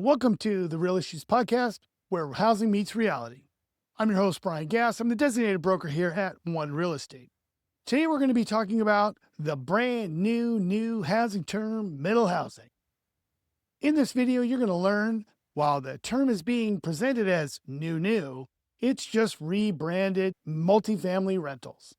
Welcome to the Real Issues Podcast, where housing meets reality. I'm your host, Brian Gass. I'm the designated broker here at One Real Estate. Today, we're going to be talking about the brand new housing term, middle housing. In this video, you're going to learn while the term is being presented as new, it's just rebranded multifamily rentals.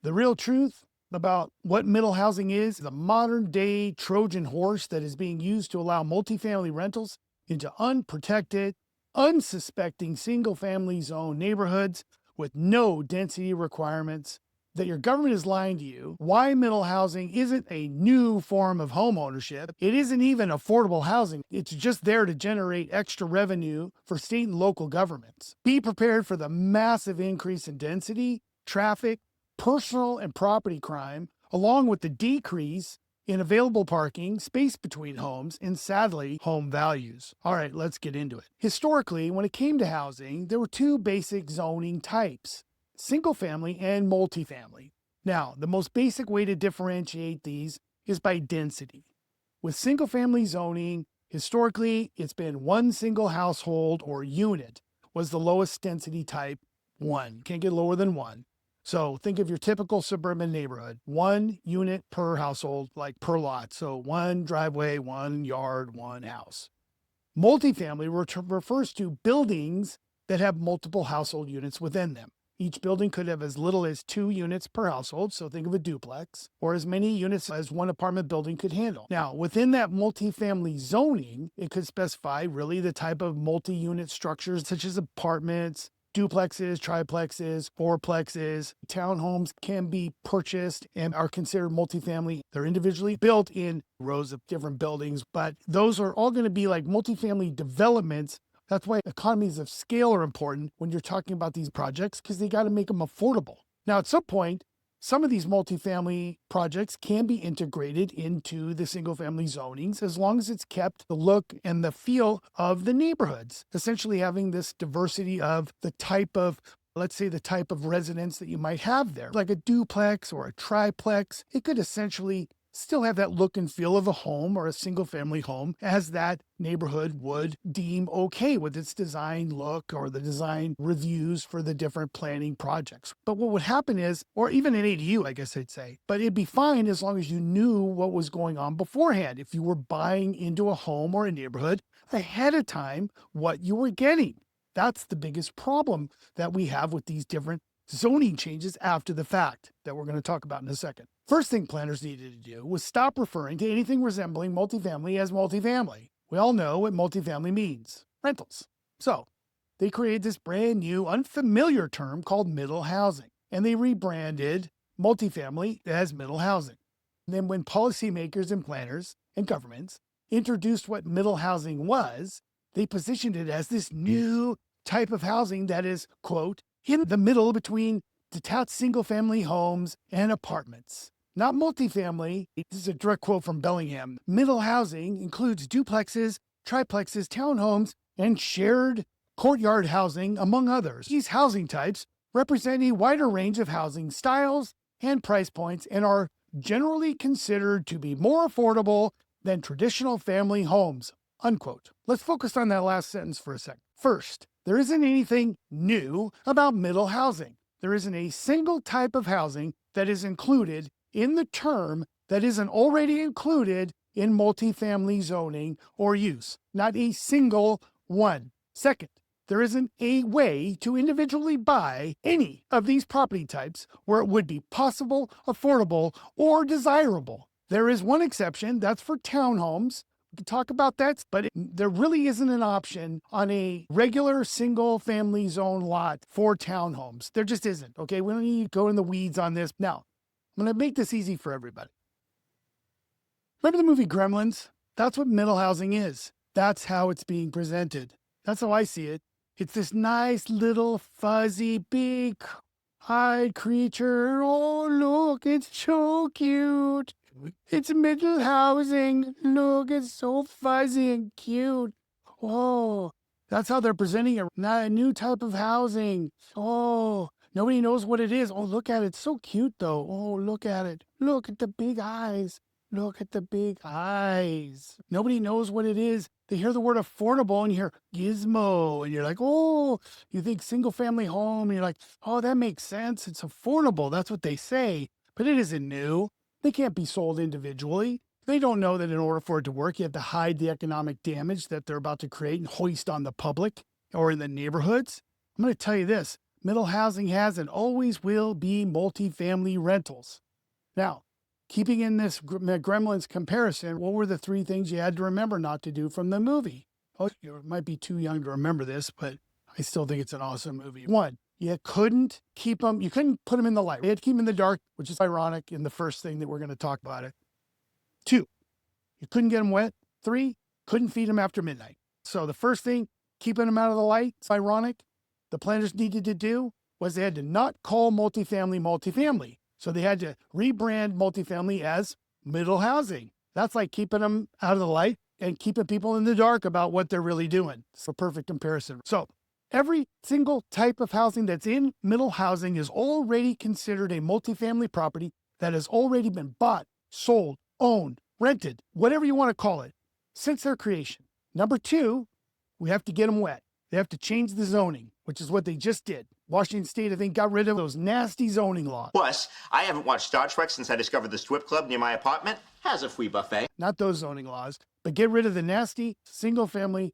The real truth about what middle housing is a modern day Trojan horse that is being used to allow multifamily rentals into unprotected, unsuspecting single-family zone neighborhoods with no density requirements, that your government is lying to you, why middle housing isn't a new form of home ownership. It isn't even affordable housing. It's just there to generate extra revenue for state and local governments. Be prepared for the massive increase in density, traffic, personal and property crime, along with the decrease in available parking, space between homes, and sadly, home values. All right, let's get into it. Historically, when it came to housing, there were two basic zoning types, single family and multifamily. Now, the most basic way to differentiate these is by density. With single family zoning, historically, it's been one single household or unit was the lowest density type, one. Can't get lower than one. So think of your typical suburban neighborhood, one unit per household, like per lot. So one driveway, one yard, one house. Multifamily refers to buildings that have multiple household units within them. Each building could have as little as 2 units per household, so think of a duplex, or as many units as one apartment building could handle. Now, within that multifamily zoning, it could specify really the type of multi-unit structures such as apartments, duplexes, triplexes, fourplexes. Townhomes can be purchased and are considered multifamily. They're individually built in rows of different buildings, but those are all going to be like multifamily developments. That's why economies of scale are important when you're talking about these projects, because they got to make them affordable. Now, at some point, some of these multifamily projects can be integrated into the single-family zonings as long as it's kept the look and the feel of the neighborhoods, essentially having this diversity of the type of, let's say, the type of residence that you might have there. Like a duplex or a triplex, it could essentially still have that look and feel of a home or a single-family home as that neighborhood would deem okay with its design look or the design reviews for the different planning projects. But what would happen is, or even an ADU, I guess I'd say, but it'd be fine as long as you knew what was going on beforehand. If you were buying into a home or a neighborhood ahead of time, what you were getting. That's the biggest problem that we have with these different zoning changes after the fact that we're going to talk about in a second. First thing planners needed to do was stop referring to anything resembling multifamily as multifamily. We all know what multifamily means, rentals. So they created this brand new, unfamiliar term called middle housing, and they rebranded multifamily as middle housing. And then when policymakers and planners and governments introduced what middle housing was, they positioned it as this new type of housing that is, quote, in the middle between detached single-family homes and apartments. Not multifamily. This is a direct quote from Bellingham. Middle housing includes duplexes, triplexes, townhomes, and shared courtyard housing, among others. These housing types represent a wider range of housing styles and price points and are generally considered to be more affordable than traditional family homes, unquote. Let's focus on that last sentence for a second. First, there isn't anything new about middle housing. There isn't a single type of housing that is included in the term that isn't already included in multifamily zoning or use. Not a single one. Second, there isn't a way to individually buy any of these property types where it would be possible, affordable, or desirable. There is one exception, that's for townhomes. We can talk about that, but there really isn't an option on a regular single family zone lot for townhomes. There just isn't, okay? We don't need to go in the weeds on this. Now, I'm going to make this easy for everybody. Remember the movie Gremlins? That's what middle housing is. That's how it's being presented. That's how I see it. It's this nice little fuzzy big-eyed creature. Oh, look, it's so cute. It's middle housing. Look, it's so fuzzy and cute. Oh, that's how they're presenting it. Not a new type of housing. Oh, nobody knows what it is. Oh, look at it. It's so cute, though. Oh, look at it. Look at the big eyes. Look at the big eyes. Nobody knows what it is. They hear the word affordable and you hear gizmo and you're like, oh, you think single family home. And you're like, oh, that makes sense. It's affordable. That's what they say, but it isn't new. They can't be sold individually. They don't know that in order for it to work, you have to hide the economic damage that they're about to create and hoist on the public or in the neighborhoods. I'm going to tell you this, middle housing has and always will be multifamily rentals. Now, keeping in this Gremlins comparison, what were the three things you had to remember not to do from the movie? Oh, you might be too young to remember this, but I still think it's an awesome movie. One, you couldn't put them in the light. You had to keep them in the dark, which is ironic in the first thing that we're going to talk about it. Two, you couldn't get them wet. Three, couldn't feed them after midnight. So the first thing, keeping them out of the light, it's ironic. The planners needed to do was they had to not call multifamily. So they had to rebrand multifamily as middle housing. That's like keeping them out of the light and keeping people in the dark about what they're really doing. It's a perfect comparison. So every single type of housing that's in middle housing is already considered a multifamily property that has already been bought, sold, owned, rented, whatever you want to call it, since their creation. Number two, we have to get them wet. They have to change the zoning, which is what they just did. Washington State, I think, got rid of those nasty zoning laws. Plus, I haven't watched Star Trek since I discovered the strip club near my apartment has a free buffet. Not those zoning laws, but get rid of the nasty single-family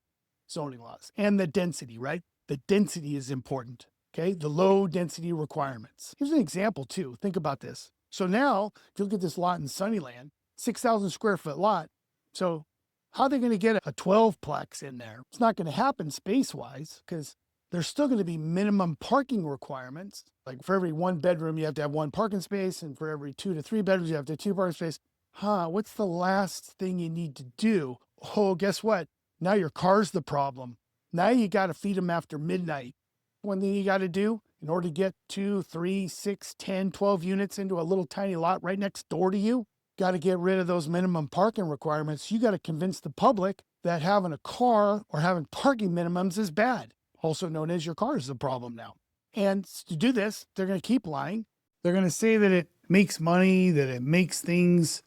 zoning laws and the density, right? The density is important, okay? The low density requirements. Here's an example, too. Think about this. So now, if you look at this lot in Sunnyland, 6,000 square foot lot. So how are they going to get a 12-plex in there? It's not going to happen space-wise because there's still going to be minimum parking requirements. Like for every one bedroom, you have to have one parking space. And for every 2 to 3 bedrooms, you have to have 2 parking spaces. What's the last thing you need to do? Oh, guess what? Now your car's the problem. Now you got to feed them after midnight. One thing you got to do in order to get 2, 3, 6, 10, 12 units into a little tiny lot right next door to you, got to get rid of those minimum parking requirements. You got to convince the public that having a car or having parking minimums is bad, also known as your car is the problem now. And to do this, they're going to keep lying. They're going to say that it makes money, that it makes things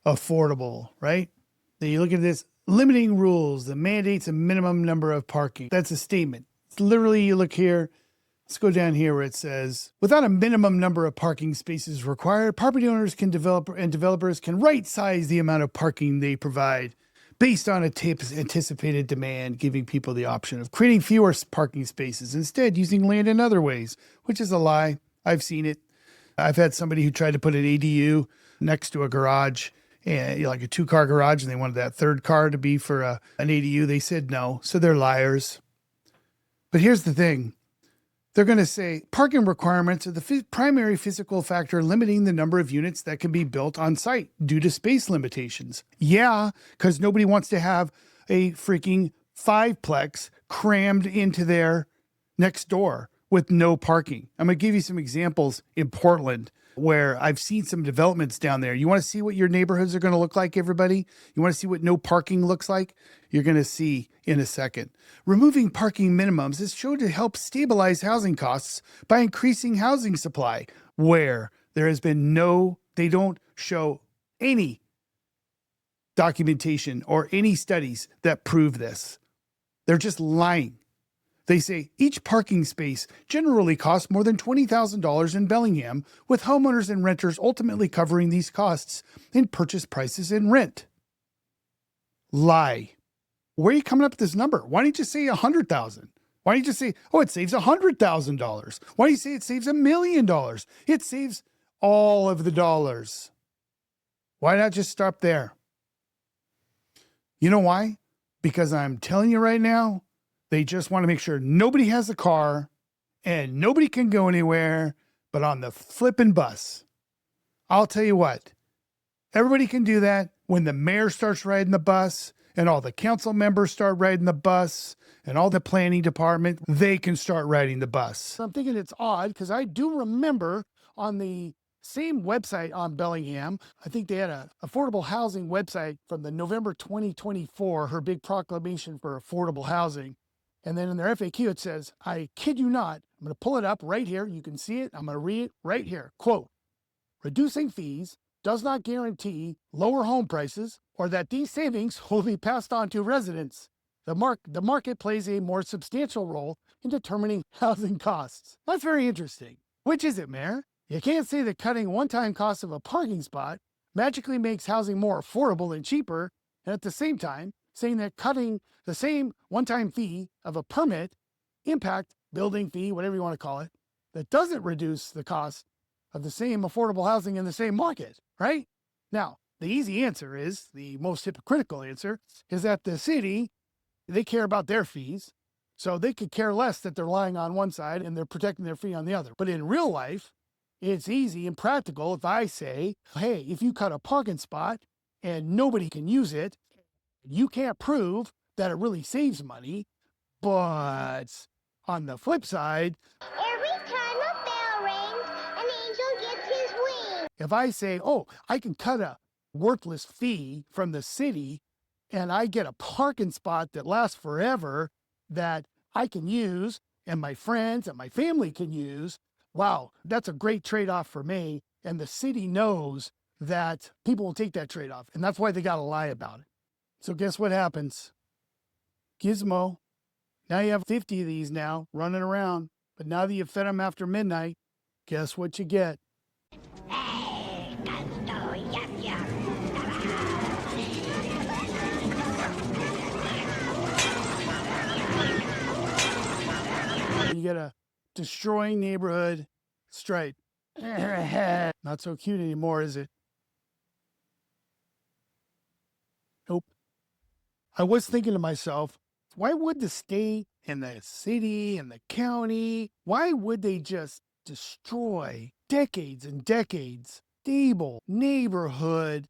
affordable, right? Then you look at this, limiting rules that mandates a minimum number of parking. That's a statement. It's literally, you look here, let's go down here where it says, without a minimum number of parking spaces required, property owners can developers can right size the amount of parking they provide based on anticipated demand, giving people the option of creating fewer parking spaces, instead using land in other ways, which is a lie. I've seen it. I've had somebody who tried to put an ADU next to a garage, and like a 2-car garage, and they wanted that third car to be for an ADU. They said no, so they're liars. But here's the thing. They're going to say parking requirements are the primary physical factor limiting the number of units that can be built on site due to space limitations. Yeah, because nobody wants to have a freaking 5-plex crammed into their next door with no parking. I'm going to give you some examples in Portland where I've seen some developments down there. You want to see what your neighborhoods are going to look like, everybody? You want to see what no parking looks like? You're going to see in a second. Removing parking minimums is shown to help stabilize housing costs by increasing housing supply, where there has been they don't show any documentation or any studies that prove this. They're just lying. They say each parking space generally costs more than $20,000 in Bellingham, with homeowners and renters ultimately covering these costs in purchase prices and rent. Lie. Where are you coming up with this number? Why don't you just say $100,000? Why don't you just say, oh, it saves $100,000? Why don't you say it saves $1 million? It saves all of the dollars. Why not just stop there? You know why? Because I'm telling you right now, they just want to make sure nobody has a car and nobody can go anywhere but on the flippin' bus. I'll tell you what, everybody can do that when the mayor starts riding the bus and all the council members start riding the bus and all the planning department, they can start riding the bus. So I'm thinking it's odd because I do remember on the same website on Bellingham, I think they had an affordable housing website from the November 2024, her big proclamation for affordable housing. And then in their FAQ, it says, I kid you not, I'm going to pull it up right here. You can see it. I'm going to read it right here. Quote, reducing fees does not guarantee lower home prices or that these savings will be passed on to residents. The market plays a more substantial role in determining housing costs. That's very interesting. Which is it, Mayor? You can't say that cutting one-time costs of a parking spot magically makes housing more affordable and cheaper, and at the same time, saying that cutting the same one-time fee of a permit, impact, building fee, whatever you want to call it, that doesn't reduce the cost of the same affordable housing in the same market, right? Now, the easy answer is, the most hypocritical answer, is that the city, they care about their fees, so they could care less that they're lying on one side and they're protecting their fee on the other. But in real life, it's easy and practical if I say, hey, if you cut a parking spot and nobody can use it, you can't prove that it really saves money. But on the flip side, every time a bell rings, an angel gets his wings. if I say, oh, I can cut a worthless fee from the city and I get a parking spot that lasts forever that I can use and my friends and my family can use, wow, that's a great trade-off for me. And the city knows that people will take that trade-off. And that's why they got to lie about it. So guess what happens? Gizmo. Now you have 50 of these now running around. But now that you've fed them after midnight, guess what you get? You get a destroying neighborhood stripe. Not so cute anymore, is it? Nope. I was thinking to myself, why would the state and the city and the county, why would they just destroy decades and decades stable neighborhood,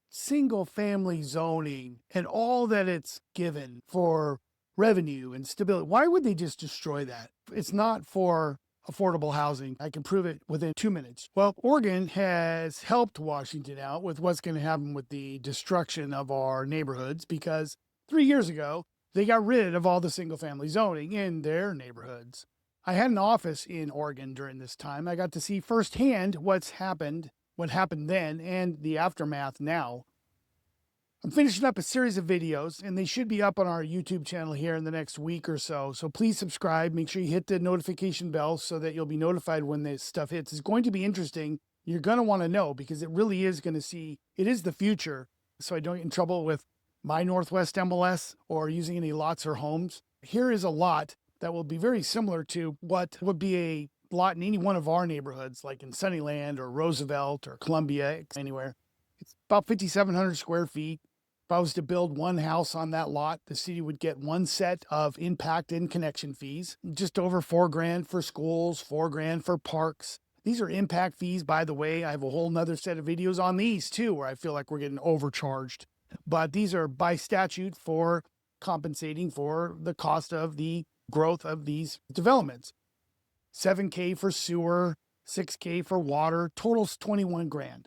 single family zoning, and all that it's given for revenue and stability? Why would they just destroy that? It's not for affordable housing. I can prove it within 2 minutes. Well, Oregon has helped Washington out with what's going to happen with the destruction of our neighborhoods because 3 years ago, they got rid of all the single family zoning in their neighborhoods. I had an office in Oregon during this time. I got to see firsthand what happened then and the aftermath now. I'm finishing up a series of videos, and they should be up on our YouTube channel here in the next week or so. So please subscribe. Make sure you hit the notification bell so that you'll be notified when this stuff hits. It's going to be interesting. You're going to want to know because it really is going to see, it is the future. So I don't get in trouble with my Northwest MLS or using any lots or homes. Here is a lot that will be very similar to what would be a lot in any one of our neighborhoods, like in Sunnyland or Roosevelt or Columbia, anywhere. It's about 5,700 square feet. If I was to build one house on that lot, the city would get one set of impact and connection fees, just over $4,000 for schools, $4,000 for parks. These are impact fees, by the way. I have a whole nother set of videos on these too, where I feel like we're getting overcharged. But these are by statute for compensating for the cost of the growth of these developments. $7,000 for sewer, $6,000 for water, totals $21,000.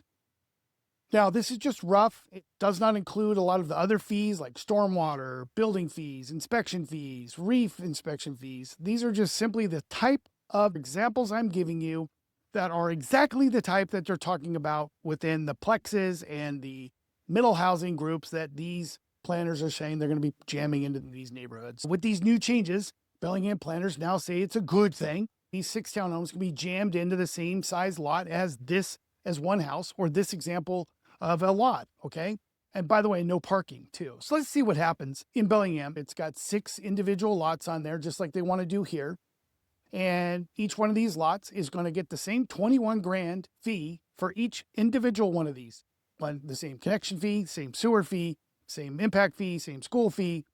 Now, this is just rough. It does not include a lot of the other fees like stormwater, building fees, inspection fees, reef inspection fees. These are just simply the type of examples I'm giving you that are exactly the type that they're talking about within the plexes and the middle housing groups that these planners are saying they're going to be jamming into these neighborhoods. With these new changes, Bellingham planners now say it's a good thing. These 6 townhomes can be jammed into the same size lot as one house or this example of a lot, okay? And by the way, no parking too. So let's see what happens in Bellingham. It's got 6 individual lots on there, just like they want to do here. And each one of these lots is going to get the same $21,000 fee for each individual one of these. The same connection fee, same sewer fee, same impact fee, same school fee,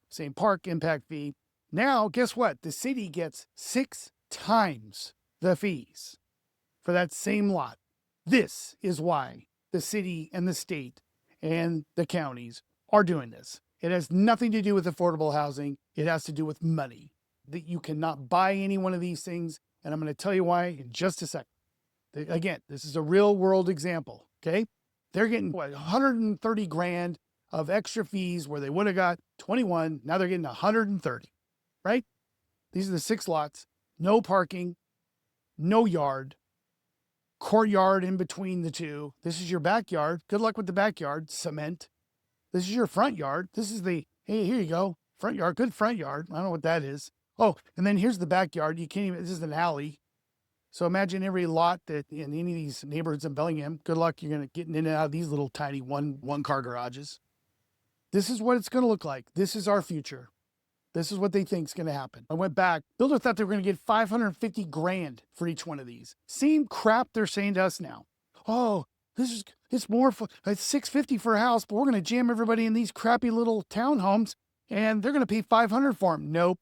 same park impact fee. Now, guess what? The city gets 6 times the fees for that same lot. This is why the city and the state and the counties are doing this. It has nothing to do with affordable housing. It has to do with money. That you cannot buy any one of these things. And I'm going to tell you why in just a second. Again, this is a real world example. Okay. They're getting what, $130,000 of extra fees where they would have got 21. Now they're getting 130, right? These are the 6 lots, no parking, no yard. courtyard in between the two. This is your backyard. Good luck with the backyard. Cement. This is your front yard. This is the, hey, here you go. Front yard. Good front yard. I don't know what that is. Oh, and then here's the backyard. You can't even, this is an alley. So imagine every lot that in any of these neighborhoods in Bellingham, good luck, you're going to get in and out of these little tiny one car garages. This is what it's going to look like. This is our future. This is what they think is going to happen. I went back. Builder thought they were going to get 550 grand for each one of these. Same crap they're saying to us now. Oh, it's more for, it's 650 for a house, but we're going to jam everybody in these crappy little townhomes and they're going to pay 500 for them. Nope.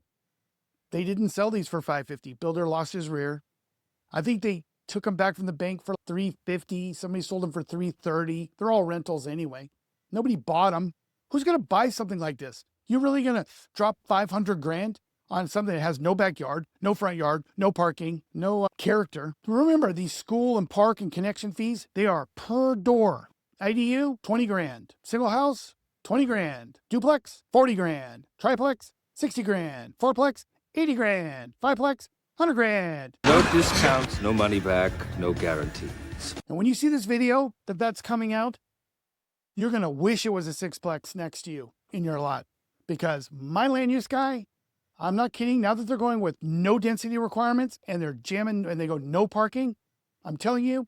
They didn't sell these for 550. Builder lost his rear. I think they took them back from the bank for 350. Somebody sold them for 330. They're all rentals anyway. Nobody bought them. Who's going to buy something like this? You're really going to drop 500 grand on something that has no backyard, no front yard, no parking, no character? Remember, these school and park and connection fees, they are per door. IDU, 20 grand. Single house, 20 grand. Duplex, 40 grand. Triplex, 60 grand. Fourplex, 80 grand. Fiveplex, 100 grand. No discounts, no money back, no guarantees. And when you see this video that's coming out, you're going to wish it was a sixplex next to you in your lot. Because my land use guy, I'm not kidding, now that they're going with no density requirements and they're jamming and they go no parking, I'm telling you,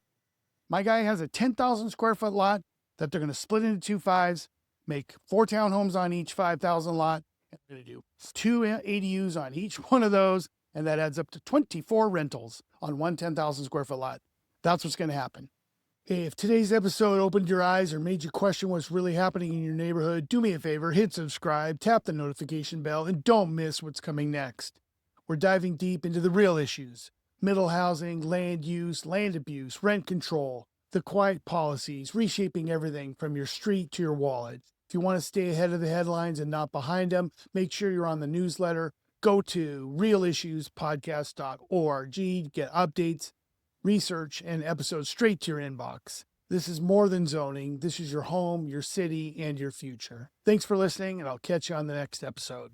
my guy has a 10,000 square foot lot that they're going to split into 2 5s, make 4 townhomes on each 5,000 lot. And they're going to do 2 ADUs on each one of those. And that adds up to 24 rentals on one 10,000 square foot lot. That's what's going to happen. Hey, if today's episode opened your eyes or made you question what's really happening in your neighborhood, do me a favor, hit subscribe, tap the notification bell, and don't miss what's coming next. We're diving deep into the real issues: middle housing, land use, land abuse, rent control, the quiet policies, reshaping everything from your street to your wallet. If you want to stay ahead of the headlines and not behind them, make sure you're on the newsletter. Go to realissuespodcast.org to get updates, research, and episodes straight to your inbox. This is more than zoning. This is your home, your city, and your future. Thanks for listening, and I'll catch you on the next episode.